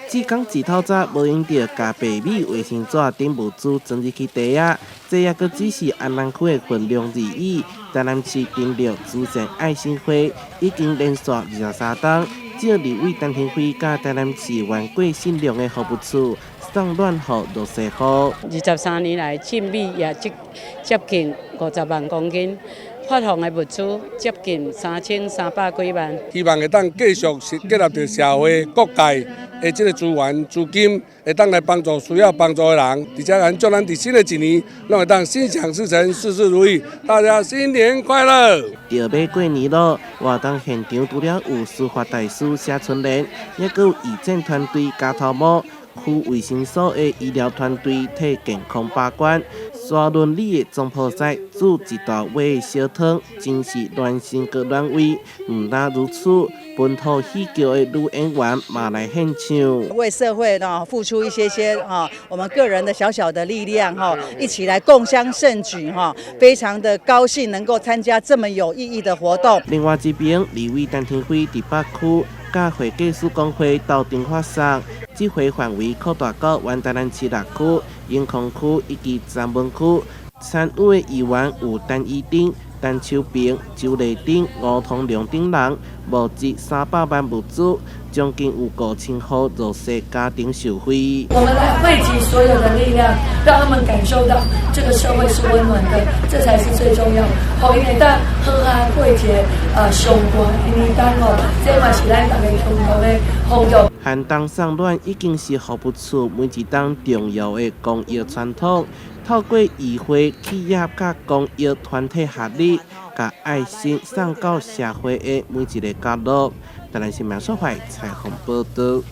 只讲自透早无用着加白米卫生纸等物资装入去袋啊，这也阁只是安南区的分量而已。台南市订立慈善爱心会已经连续23天，借立委陈廷辉甲台南市员过信量的服务处送暖予弱势户。23年来，进米也接近50万公斤。发放的物资接近3300几万，希望会当继续结合着社会各界的这个资源、资金，会当来帮助需要帮助的人，而且祝咱伫新的一年，拢会当心想事成、事事如意。大家新年快乐！就要过年咯，活动现场除了有司法大师谢春莲，也阁有义诊团队加头毛。区卫生所的医疗团队替健康把关，沙伦里的总铺仔煮一大碗的小汤，真是暖心阁暖胃。唔但如此，本土戏剧的女演员嘛来献唱，为社会呢付出一些我们个人的小小的力量一起来共襄盛举非常的高兴能够参加这么有意义的活动。另外一边，立委陈廷辉伫北区甲会计师公会斗阵发送。这回范围扩大到原台南市6区、永康区以及三文区。参与的议员有陈义鼎、陈秋平、周丽鼎、吴同良等人，募集300万物资，将近有5000户弱势家庭受惠。我们来汇集所有的力量，让他们感受到这个社会是温暖的，这才是最重要。好，因为咱好啊过一个上过因为咱这嘛是咱大家共同的风俗。寒冬送暖已经是服务处每一档重要的公益传统。透过议会、企业甲公益团体合力，把爱心送到社会的每一个角落。台南新闻社会采访报道。